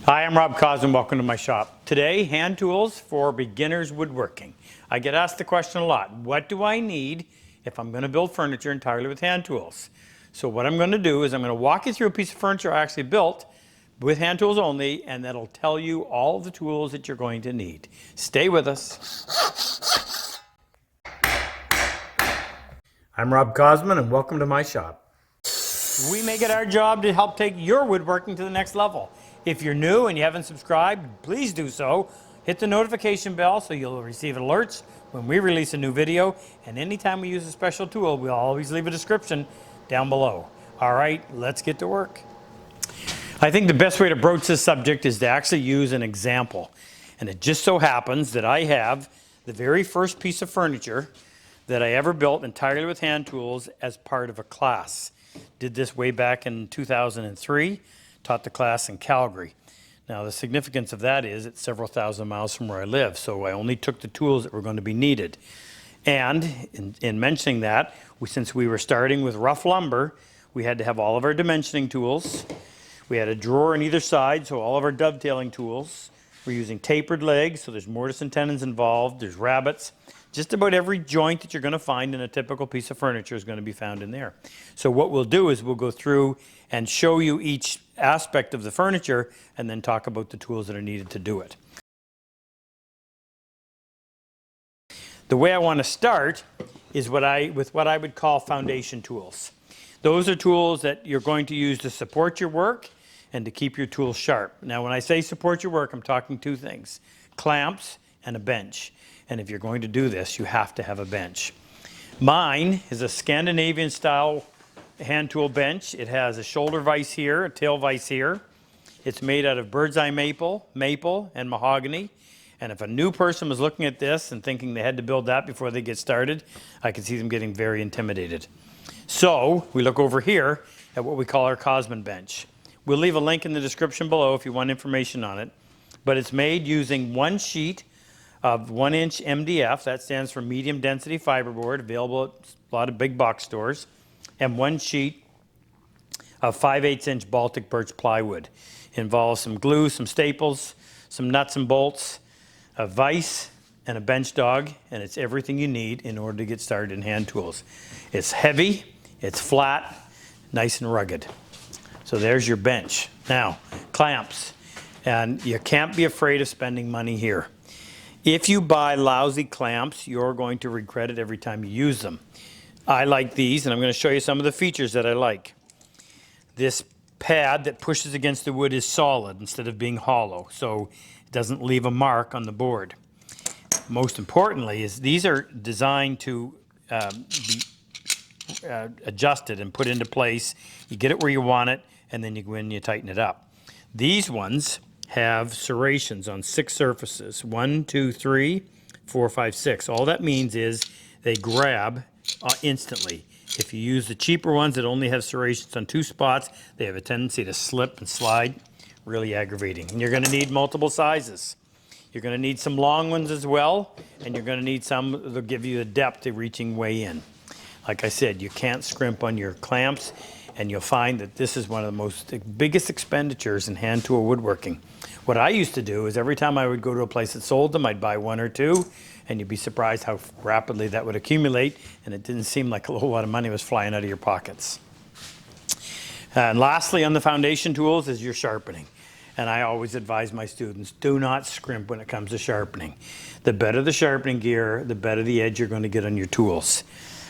Hi, I'm Rob Cosman. Welcome to my shop. Today, hand tools for beginners woodworking. I get asked the question a lot, what do I need if I'm going to build furniture entirely with hand tools? So what I'm going to do is I'm going to walk you through a piece of furniture I actually built with hand tools only, and that'll tell you all the tools that you're going to need. Stay with us. I'm Rob Cosman, and welcome to my shop. We make it our job to help take your woodworking to the next level. If you're new and you haven't subscribed, please do so. Hit the notification bell so you'll receive alerts when we release a new video. And anytime we use a special tool, we'll always leave a description down below. All right, let's get to work. I think the best way to broach this subject is to actually use an example. And it just so happens that I have the very first piece of furniture that I ever built entirely with hand tools as part of a class. Did this way back in 2003, taught the class in Calgary. Now the significance of that is it's several thousand miles from where I live, so I only took the tools that were going to be needed. And in mentioning that, since we were starting with rough lumber, we had to have all of our dimensioning tools. We had a drawer on either side, so all of our dovetailing tools. We're using tapered legs, so there's mortise and tenons involved, there's rabbets. Just about every joint that you're going to find in a typical piece of furniture is going to be found in there. So what we'll do is we'll go through and show you each aspect of the furniture and then talk about the tools that are needed to do it. The way I want to start is with what I would call foundation tools. Those are tools that you're going to use to support your work and to keep your tools sharp. Now when I say support your work, I'm talking two things: clamps and a bench. And if you're going to do this, you have to have a bench. Mine is a Scandinavian style hand tool bench. It has a shoulder vise here, a tail vise here. It's made out of bird's eye maple, and mahogany. And if a new person was looking at this and thinking they had to build that before they get started, I could see them getting very intimidated. So we look over here at what we call our Cosman bench. We'll leave a link in the description below if you want information on it. But it's made using one sheet of 1-inch MDF, that stands for medium density fiberboard, available at a lot of big box stores, and one sheet of 5/8-inch Baltic birch plywood. It involves some glue, some staples, some nuts and bolts, a vise, and a bench dog, and it's everything you need in order to get started in hand tools. It's heavy, it's flat, nice and rugged. So there's your bench. Now, clamps, and you can't be afraid of spending money here. If you buy lousy clamps, you're going to regret it every time you use them. I like these, and I'm going to show you some of the features that I like. This pad that pushes against the wood is solid instead of being hollow, so it doesn't leave a mark on the board. Most importantly is these are designed to be adjusted and put into place. You get it where you want it, and then you go in and you tighten it up. These ones have serrations on 6 surfaces. 1, 2, 3, 4, 5, 6. All that means is they grab instantly. If you use the cheaper ones that only have serrations on 2 spots, they have a tendency to slip and slide. Really aggravating. And you're going to need multiple sizes. You're going to need some long ones as well, and you're going to need some that'll give you the depth of reaching way in. Like I said, you can't scrimp on your clamps, and you'll find that this is one of the biggest expenditures in hand tool woodworking. What I used to do is every time I would go to a place that sold them, I'd buy 1 or 2, and you'd be surprised how rapidly that would accumulate, and it didn't seem like a whole lot of money was flying out of your pockets. And lastly, on the foundation tools is your sharpening. And I always advise my students, do not scrimp when it comes to sharpening. The better the sharpening gear, the better the edge you're going to get on your tools.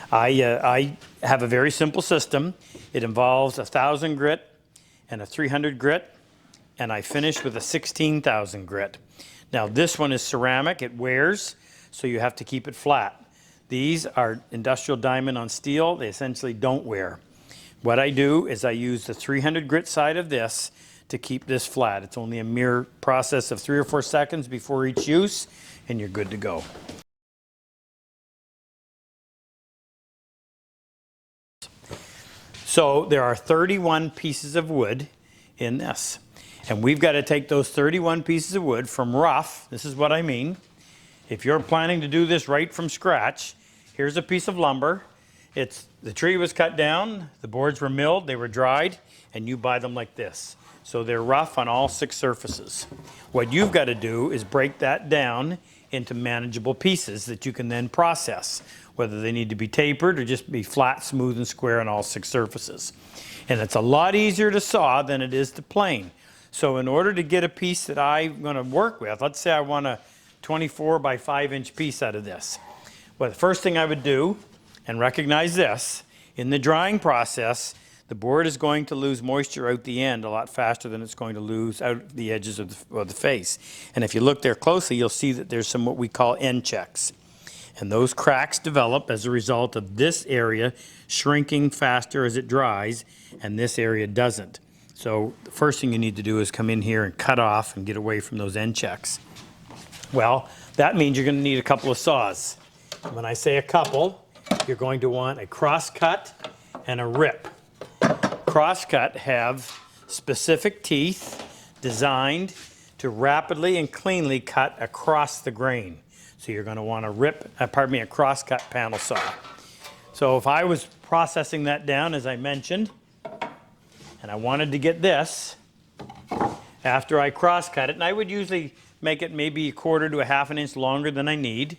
I have a very simple system. It involves a 1,000 grit and a 300 grit, and I finish with a 16,000 grit. Now this one is ceramic, it wears, so you have to keep it flat. These are industrial diamond on steel, they essentially don't wear. What I do is I use the 300 grit side of this to keep this flat. It's only a mere process of 3 or 4 seconds before each use, and you're good to go. So there are 31 pieces of wood in this. And we've got to take those 31 pieces of wood from rough. This is what I mean. If you're planning to do this right from scratch, here's a piece of lumber. The tree was cut down, the boards were milled, they were dried, and you buy them like this. So they're rough on all 6 surfaces. What you've got to do is break that down into manageable pieces that you can then process, whether they need to be tapered or just be flat, smooth, and square on all 6 surfaces. And it's a lot easier to saw than it is to plane. So in order to get a piece that I'm going to work with, let's say I want a 24 by 5 inch piece out of this. Well, the first thing I would do, and recognize this, in the drying process, the board is going to lose moisture out the end a lot faster than it's going to lose out the edges of the face. And if you look there closely, you'll see that there's some what we call end checks. And those cracks develop as a result of this area shrinking faster as it dries, and this area doesn't. So the first thing you need to do is come in here and cut off and get away from those end checks. Well, that means you're going to need a couple of saws. When I say a couple, you're going to want a crosscut and a rip. Crosscut have specific teeth designed to rapidly and cleanly cut across the grain. So you're going to want a crosscut panel saw. So if I was processing that down, as I mentioned, and I wanted to get this, after I crosscut it, and I would usually make it maybe 1/4 to 1/2 inch longer than I need,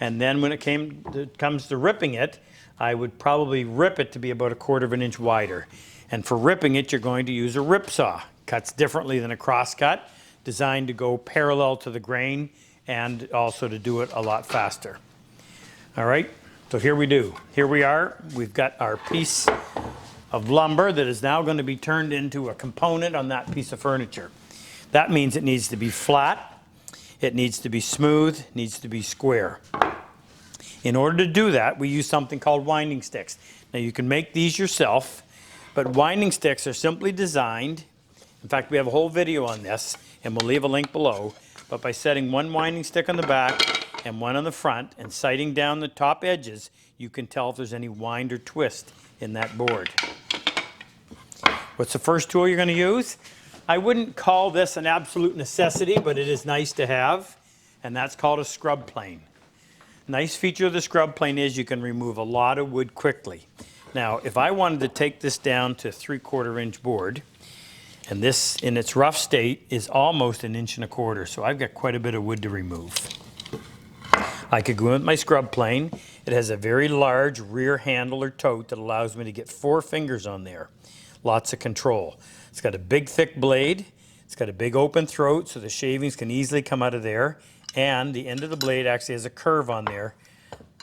and then when it comes to ripping it, I would probably rip it to be about 1/4 inch wider. And for ripping it, you're going to use a rip saw. Cuts differently than a crosscut, designed to go parallel to the grain and also to do it a lot faster. All right, so here we are. We've got our piece of lumber that is now going to be turned into a component on that piece of furniture. That means it needs to be flat, it needs to be smooth, it needs to be square. In order to do that, we use something called winding sticks. Now you can make these yourself, but winding sticks are simply designed, in fact we have a whole video on this and we'll leave a link below, but by setting one winding stick on the back and one on the front and sighting down the top edges, you can tell if there's any wind or twist in that board. What's the first tool you're going to use? I wouldn't call this an absolute necessity, but it is nice to have, and that's called a scrub plane. Nice feature of the scrub plane is you can remove a lot of wood quickly. Now, if I wanted to take this down to 3/4 inch board, and this in its rough state is almost 1 1/4 inches, so I've got quite a bit of wood to remove. I could go in with my scrub plane. It has a very large rear handle or tote that allows me to get 4 fingers on there. Lots of control. It's got a big thick blade. It's got a big open throat so the shavings can easily come out of there. And the end of the blade actually has a curve on there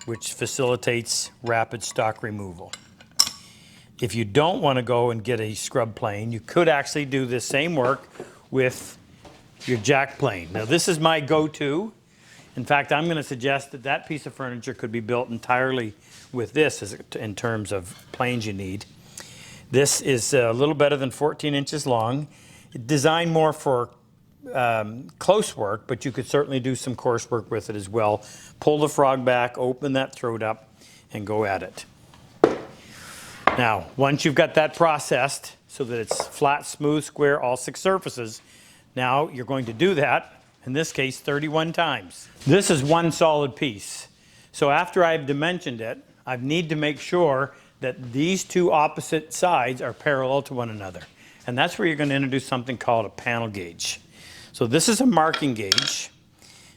which facilitates rapid stock removal. If you don't want to go and get a scrub plane, you could actually do this same work with your jack plane. Now this is my go-to. In fact, I'm going to suggest that that piece of furniture could be built entirely with this in terms of planes you need. This is a little better than 14 inches long. It's designed more for close work, but you could certainly do some coarse work with it as well. Pull the frog back, open that throat up, and go at it. Now, once you've got that processed so that it's flat, smooth, square, all 6 surfaces, now you're going to do that, in this case, 31 times. This is one solid piece. So after I've dimensioned it, I need to make sure that these 2 opposite sides are parallel to one another. And that's where you're going to introduce something called a panel gauge. So this is a marking gauge.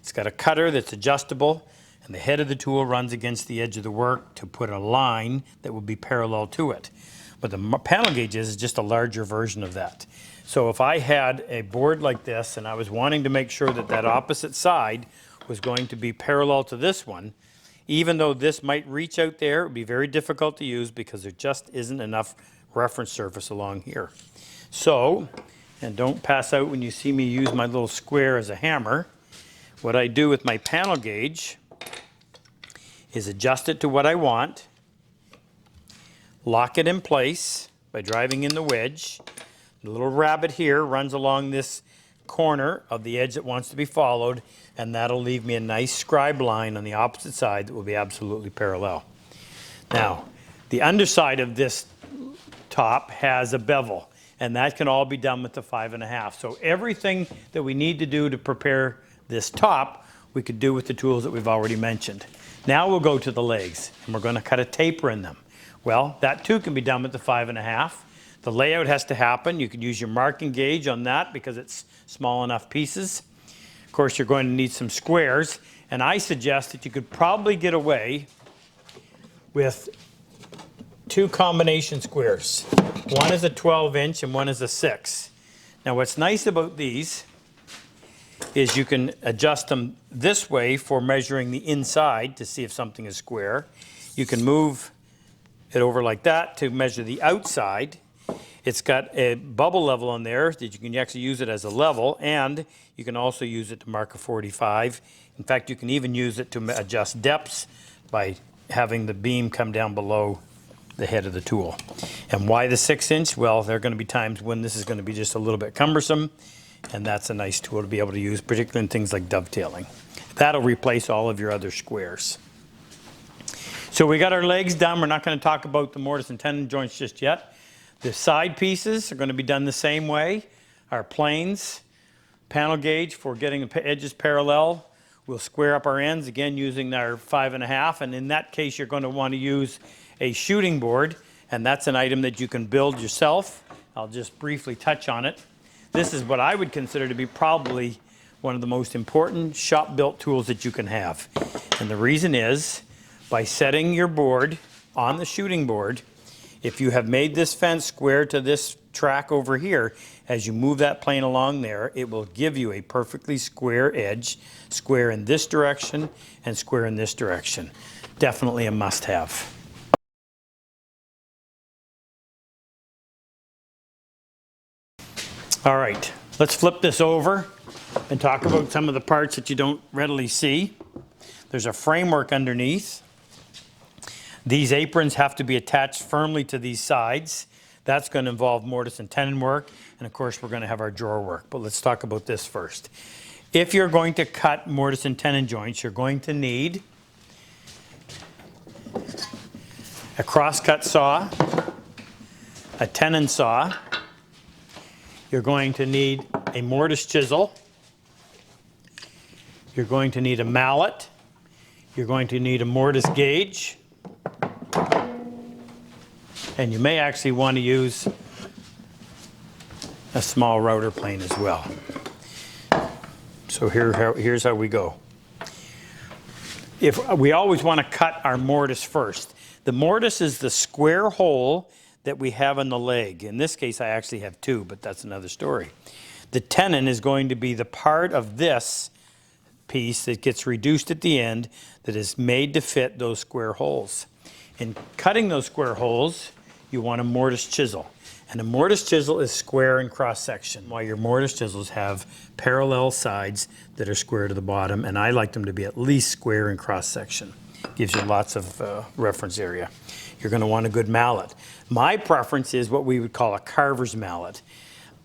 It's got a cutter that's adjustable, and the head of the tool runs against the edge of the work to put a line that will be parallel to it. But the panel gauge is just a larger version of that. So if I had a board like this and I was wanting to make sure that that opposite side was going to be parallel to this one, even though this might reach out there, it would be very difficult to use because there just isn't enough reference surface along here. So, and don't pass out when you see me use my little square as a hammer, what I do with my panel gauge is adjust it to what I want, lock it in place by driving in the wedge. The little rabbit here runs along this corner of the edge that wants to be followed, and that'll leave me a nice scribe line on the opposite side that will be absolutely parallel. Now, the underside of this top has a bevel, and that can all be done with the 5.5. So everything that we need to do to prepare this top, we could do with the tools that we've already mentioned. Now we'll go to the legs, and we're going to cut a taper in them. Well, that too can be done with the 5.5. The layout has to happen. You can use your marking gauge on that because it's small enough pieces. Of course, you're going to need some squares, and I suggest that you could probably get away with 2 combination squares. One is a 12-inch and one is a 6. Now what's nice about these is you can adjust them this way for measuring the inside to see if something is square. You can move it over like that to measure the outside. It's got a bubble level on there that you can actually use it as a level, and you can also use it to mark a 45. In fact, you can even use it to adjust depths by having the beam come down below the head of the tool. And why the 6-inch? Well, there are going to be times when this is going to be just a little bit cumbersome, and that's a nice tool to be able to use, particularly in things like dovetailing. That'll replace all of your other squares. So we got our legs done. We're not going to talk about the mortise and tenon joints just yet. The side pieces are going to be done the same way. Our planes, panel gauge for getting the edges parallel. We'll square up our ends, again using our 5.5, and in that case you're going to want to use a shooting board, and that's an item that you can build yourself. I'll just briefly touch on it. This is what I would consider to be probably one of the most important shop-built tools that you can have. And the reason is, by setting your board on the shooting board, if you have made this fence square to this track over here, as you move that plane along there, it will give you a perfectly square edge, square in this direction and square in this direction. Definitely a must-have. All right, let's flip this over and talk about some of the parts that you don't readily see. There's a framework underneath. These aprons have to be attached firmly to these sides. That's going to involve mortise and tenon work, and of course we're going to have our drawer work. But let's talk about this first. If you're going to cut mortise and tenon joints, you're going to need a crosscut saw, a tenon saw. You're going to need a mortise chisel. You're going to need a mallet. You're going to need a mortise gauge. And you may actually want to use a small router plane as well. So here's how we go. We always want to cut our mortise first. The mortise is the square hole that we have in the leg. In this case, I actually have 2, but that's another story. The tenon is going to be the part of this piece that gets reduced at the end that is made to fit those square holes. In cutting those square holes, you want a mortise chisel. And a mortise chisel is square in cross section, while your mortise chisels have parallel sides that are square to the bottom, and I like them to be at least square in cross section. Gives you lots of reference area. You're going to want a good mallet. My preference is what we would call a carver's mallet.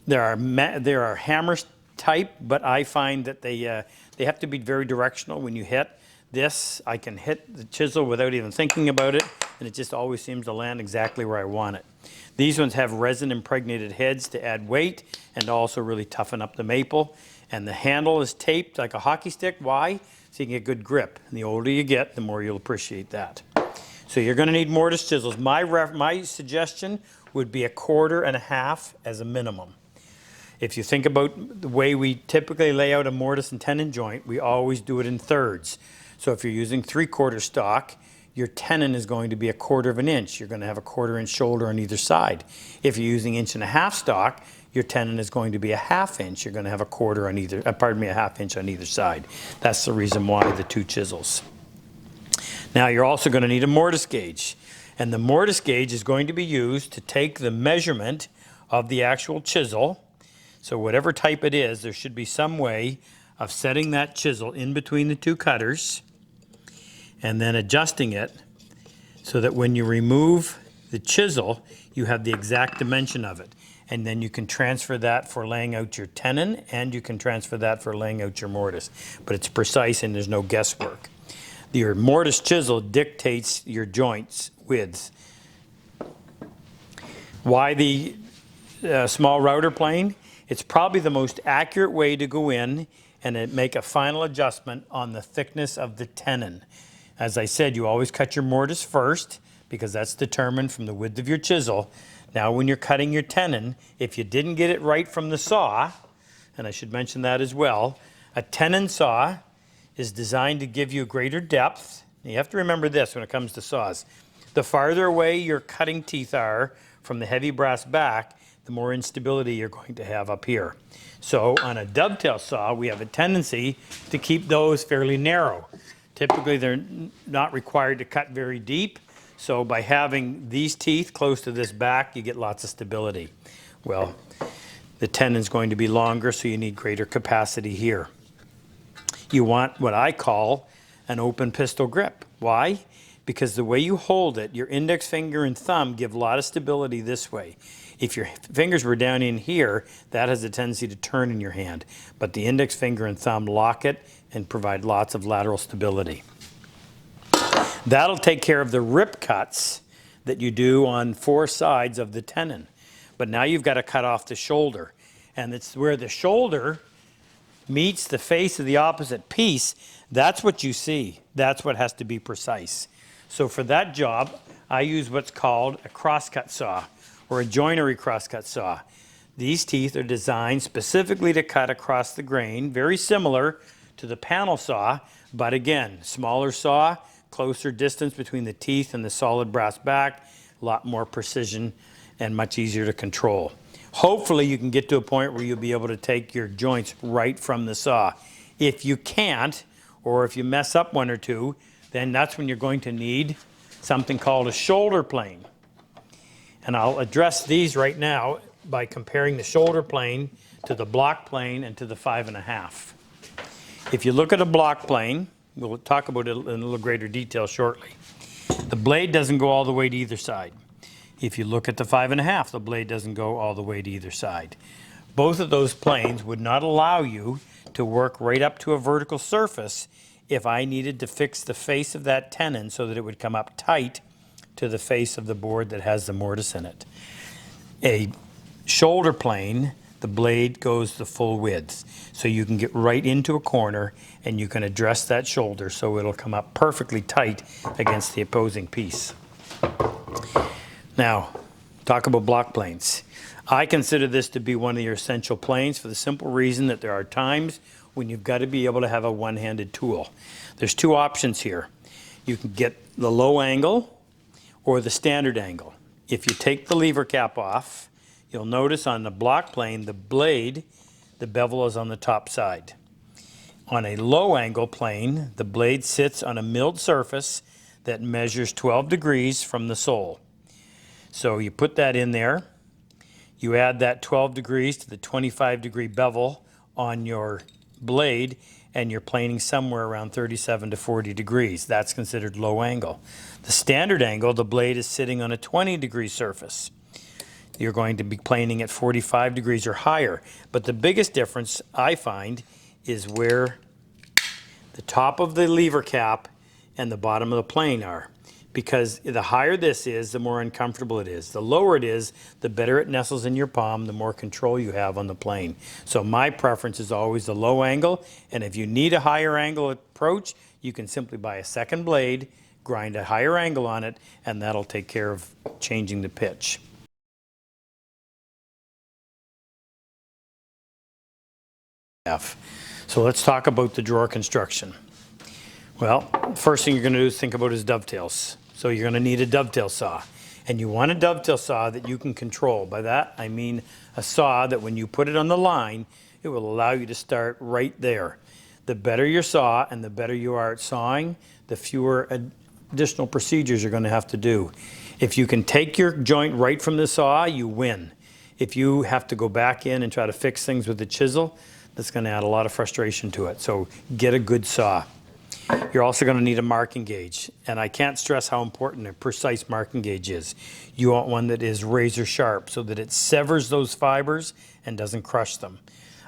There are hammer type, but I find that they have to be very directional when you hit. This, I can hit the chisel without even thinking about it, and it just always seems to land exactly where I want it. These ones have resin impregnated heads to add weight and also really toughen up the maple. And the handle is taped like a hockey stick. Why? So you can get good grip. And the older you get, the more you'll appreciate that. So you're going to need mortise chisels. My suggestion would be 1/4 and 1/2 as a minimum. If you think about the way we typically lay out a mortise and tenon joint, we always do it in thirds. So if you're using 3/4 stock, your tenon is going to be 1/4 of an inch. You're going to have a 1/4 inch shoulder on either side. If you're using 1.5 stock, your tenon is going to be 1/2 inch. You're going to have a 1/4 on either, 1/2 inch on either side. That's the reason why the 2 chisels. Now you're also going to need a mortise gauge. And the mortise gauge is going to be used to take the measurement of the actual chisel. So whatever type it is, there should be some way of setting that chisel in between the 2 cutters and then adjusting it so that when you remove the chisel, you have the exact dimension of it. And then you can transfer that for laying out your tenon, and you can transfer that for laying out your mortise. But it's precise and there's no guesswork. Your mortise chisel dictates your joints width. Why the small router plane? It's probably the most accurate way to go in and make a final adjustment on the thickness of the tenon. As I said, you always cut your mortise first because that's determined from the width of your chisel. Now when you're cutting your tenon, if you didn't get it right from the saw, and I should mention that as well, a tenon saw is designed to give you greater depth. You have to remember this when it comes to saws. The farther away your cutting teeth are from the heavy brass back, the more instability you're going to have up here. So on a dovetail saw, we have a tendency to keep those fairly narrow. Typically, they're not required to cut very deep. So by having these teeth close to this back, you get lots of stability. Well, the tenon's going to be longer, so you need greater capacity here. You want what I call an open pistol grip. Why? Because the way you hold it, your index finger and thumb give a lot of stability this way. If your fingers were down in here, that has a tendency to turn in your hand. But the index finger and thumb lock it and provide lots of lateral stability. That'll take care of the rip cuts that you do on 4 sides of the tenon. But now you've got to cut off the shoulder. And it's where the shoulder meets the face of the opposite piece. That's what you see. That's what has to be precise. So for that job, I use what's called a crosscut saw or a joinery crosscut saw. These teeth are designed specifically to cut across the grain, very similar to the panel saw, but again, smaller saw, closer distance between the teeth and the solid brass back, a lot more precision and much easier to control. Hopefully you can get to a point where you'll be able to take your joints right from the saw. If you can't, or if you mess up one or two, then that's when you're going to need something called a shoulder plane. And I'll address these right now by comparing the shoulder plane to the block plane and to the 5.5. If you look at a block plane, we'll talk about it in a little greater detail shortly. The blade doesn't go all the way to either side. If you look at the 5.5, the blade doesn't go all the way to either side. Both of those planes would not allow you to work right up to a vertical surface if I needed to fix the face of that tenon so that it would come up tight to the face of the board that has the mortise in it. A shoulder plane, the blade goes the full width. So you can get right into a corner and you can address that shoulder so it'll come up perfectly tight against the opposing piece. Now, talk about block planes. I consider this to be one of your essential planes for the simple reason that there are times when you've got to be able to have a one-handed tool. There's 2 options here. You can get the low angle or the standard angle. If you take the lever cap off, you'll notice on the block plane, the blade, the bevel is on the top side. On a low angle plane, the blade sits on a milled surface that measures 12 degrees from the sole. So you put that in there, you add that 12 degrees to the 25 degree bevel on your blade, and you're planing somewhere around 37 to 40 degrees. That's considered low angle. The standard angle, the blade is sitting on a 20 degree surface. You're going to be planing at 45 degrees or higher. But the biggest difference I find is where the top of the lever cap and the bottom of the plane are. Because the higher this is, the more uncomfortable it is. The lower it is, the better it nestles in your palm, the more control you have on the plane. So my preference is always the low angle, and if you need a higher angle approach, you can simply buy a second blade, grind a higher angle on it, and that'll take care of changing the pitch. So let's talk about the drawer construction. Well, first thing you're going to do is think about is dovetails. So you're going to need a dovetail saw. And you want a dovetail saw that you can control. By that, I mean a saw that when you put it on the line, it will allow you to start right there. The better your saw and the better you are at sawing, the fewer additional procedures you're going to have to do. If you can take your joint right from the saw, you win. If you have to go back in and try to fix things with the chisel, that's going to add a lot of frustration to it. So get a good saw. You're also going to need a marking gauge, and I can't stress how important a precise marking gauge is. You want one that is razor sharp so that it severs those fibers and doesn't crush them.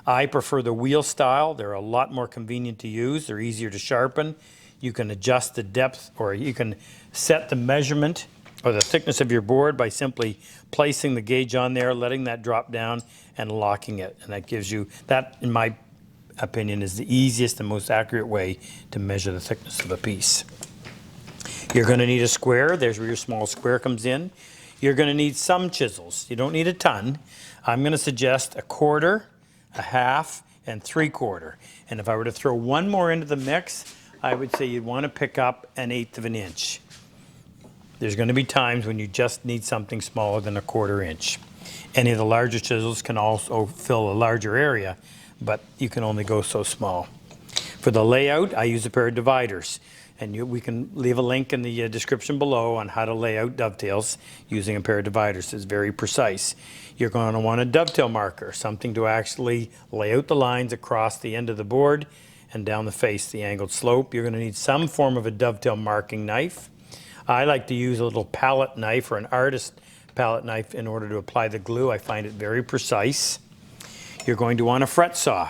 I prefer the wheel style. They're a lot more convenient to use. They're easier to sharpen. You can adjust the depth, or you can set the measurement or the thickness of your board by simply placing the gauge on there, letting that drop down and locking it. And that gives you, that in my opinion, is the easiest and most accurate way to measure the thickness of a piece. You're going to need a square. There's where your small square comes in. You're going to need some chisels. You don't need a ton. I'm going to suggest 1/4, 1/2, and 3/4. And if I were to throw one more into the mix, I would say you'd want to pick up 1/8 of an inch. There's going to be times when you just need something smaller than 1/4 inch. Any of the larger chisels can also fill a larger area, but you can only go so small. For the layout, I use a pair of dividers. And we can leave a link in the description below on how to lay out dovetails using a pair of dividers. It's very precise. You're going to want a dovetail marker, something to actually lay out the lines across the end of the board and down the face, the angled slope. You're going to need some form of a dovetail marking knife. I like to use a little palette knife or an artist palette knife in order to apply the glue. I find it very precise. You're going to want a fret saw.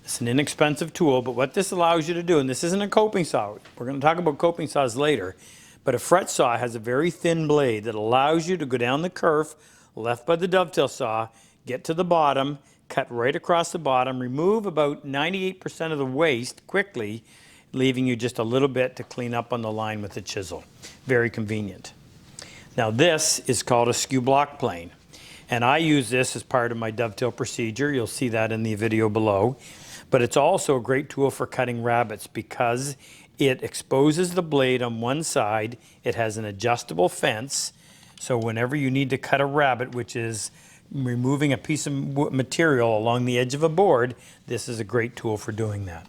It's an inexpensive tool, but what this allows you to do, and this isn't a coping saw, we're going to talk about coping saws later, but a fret saw has a very thin blade that allows you to go down the kerf left by the dovetail saw, get to the bottom, cut right across the bottom, remove about 98% of the waste quickly, leaving you just a little bit to clean up on the line with the chisel. Very convenient. Now this is called a skew block plane, and I use this as part of my dovetail procedure. You'll see that in the video below. But it's also a great tool for cutting rabbets because it exposes the blade on one side. It has an adjustable fence, so whenever you need to cut a rabbet, which is removing a piece of material along the edge of a board, this is a great tool for doing that.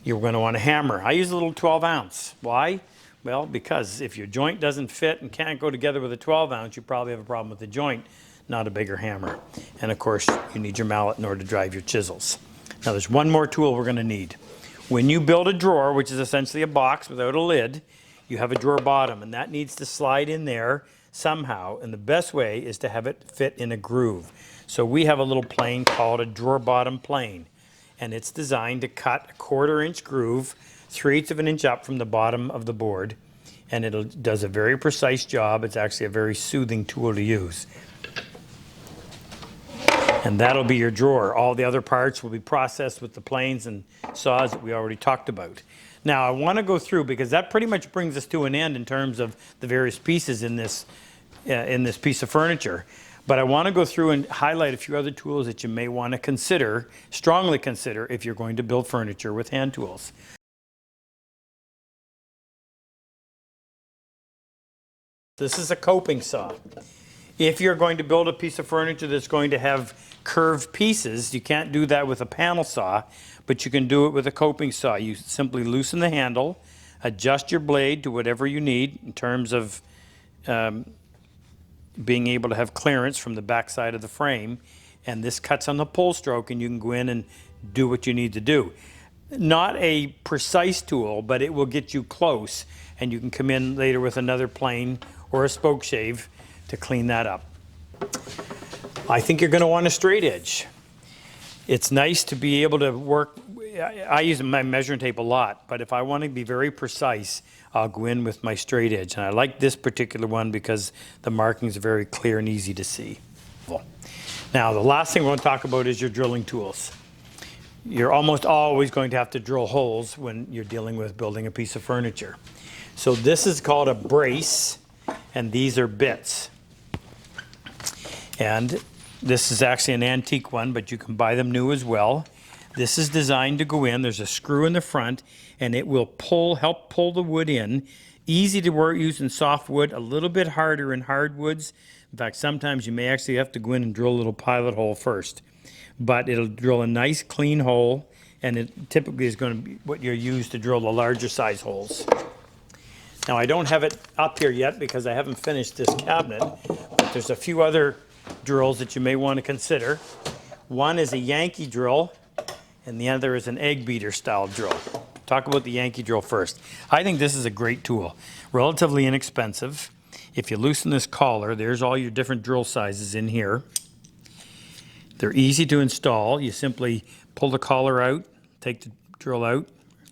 You're going to want a hammer. I use a little 12-ounce. Why? Well, because if your joint doesn't fit and can't go together with a 12-ounce, you probably have a problem with the joint, not a bigger hammer. And of course, you need your mallet in order to drive your chisels. Now there's one more tool we're going to need. When you build a drawer, which is essentially a box without a lid, you have a drawer bottom, and that needs to slide in there somehow, and the best way is to have it fit in a groove. So we have a little plane called a drawer bottom plane, and it's designed to cut a 1/4 inch groove 3/8 of an inch up from the bottom of the board, and it does a very precise job. It's actually a very soothing tool to use. And that'll be your drawer. All the other parts will be processed with the planes and saws that we already talked about. Now I want to go through, because that pretty much brings us to an end in terms of the various pieces in this piece of furniture. But I want to go through and highlight a few other tools that you may want to consider, strongly consider, if you're going to build furniture with hand tools. This is a coping saw. If you're going to build a piece of furniture that's going to have curved pieces, you can't do that with a panel saw, but you can do it with a coping saw. You simply loosen the handle, adjust your blade to whatever you need in terms of being able to have clearance from the back side of the frame, and this cuts on the pull stroke, and you can go in and do what you need to do. Not a precise tool, but it will get you close, and you can come in later with another plane or a spoke shave to clean that up. I think you're going to want a straight edge. It's nice to be able to work. I use my measuring tape a lot, but if I want to be very precise, I'll go in with my straight edge. And I like this particular one because the markings are very clear and easy to see. Now, the last thing we want to talk about is your drilling tools. You're almost always going to have to drill holes when you're dealing with building a piece of furniture. So this is called a brace, and these are bits. And this is actually an antique one, but you can buy them new as well. This is designed to go in. There's a screw in the front, and it will help pull the wood in. Easy to work using soft wood, a little bit harder in hardwoods. In fact, sometimes you may actually have to go in and drill a little pilot hole first. But it'll drill a nice clean hole, and it typically is going to be what you're used to drill the larger size holes. Now, I don't have it up here yet because I haven't finished this cabinet, but there's a few other drills that you may want to consider. One is a Yankee drill, and the other is an egg beater style drill. Talk about the Yankee drill first. I think this is a great tool, relatively inexpensive. If you loosen this collar, there's all your different drill sizes in here. They're easy to install. You simply pull the collar out, take the drill out,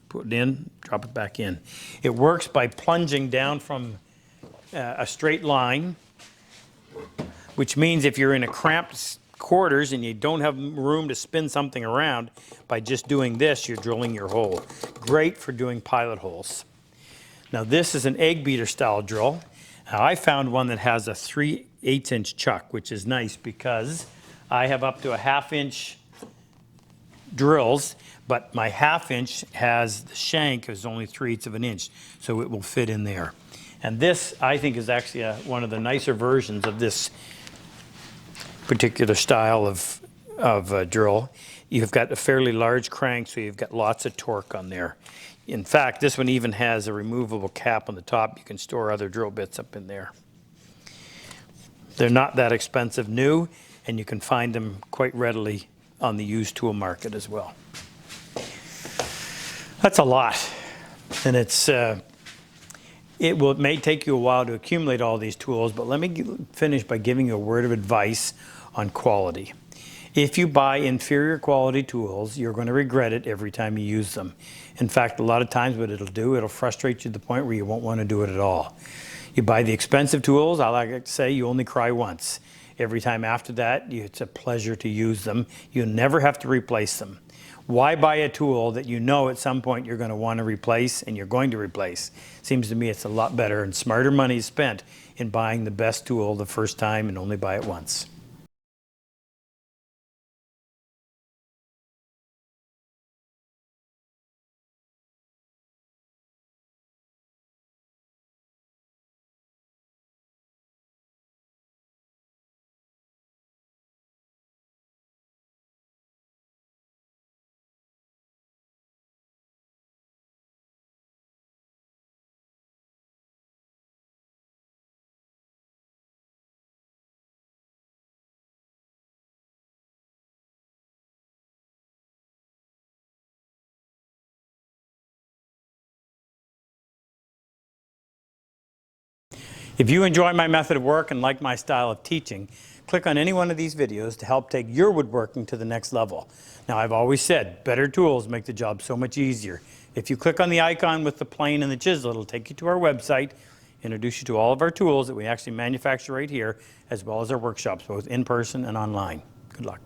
put it in, drop it back in. It works by plunging down from a straight line, which means if you're in a cramped quarters and you don't have room to spin something around, by just doing this, you're drilling your hole. Great for doing pilot holes. Now this is an egg beater style drill. Now I found one that has a 3/8" chuck, which is nice because I have up to a 1/2 inch drills, but my 1/2 inch has the shank is only 3/8 of an inch, so it will fit in there. And this, I think, is actually one of the nicer versions of this particular style of drill. You've got a fairly large crank, so you've got lots of torque on there. In fact, this one even has a removable cap on the top. You can store other drill bits up in there. They're not that expensive new, and you can find them quite readily on the used tool market as well. That's a lot, and it may take you a while to accumulate all these tools, but let me finish by giving you a word of advice on quality. If you buy inferior quality tools, you're going to regret it every time you use them. In fact, a lot of times what it'll do, it'll frustrate you to the point where you won't want to do it at all. You buy the expensive tools, I like to say you only cry once. Every time after that, it's a pleasure to use them. You'll never have to replace them. Why buy a tool that you know at some point you're going to want to replace and you're going to replace? Seems to me it's a lot better and smarter money spent in buying the best tool the first time and only buy it once. If you enjoy my method of work and like my style of teaching, click on any one of these videos to help take your woodworking to the next level. Now, I've always said, better tools make the job so much easier. If you click on the icon with the plane and the chisel, it'll take you to our website, introduce you to all of our tools that we actually manufacture right here, as well as our workshops, both in person and online. Good luck.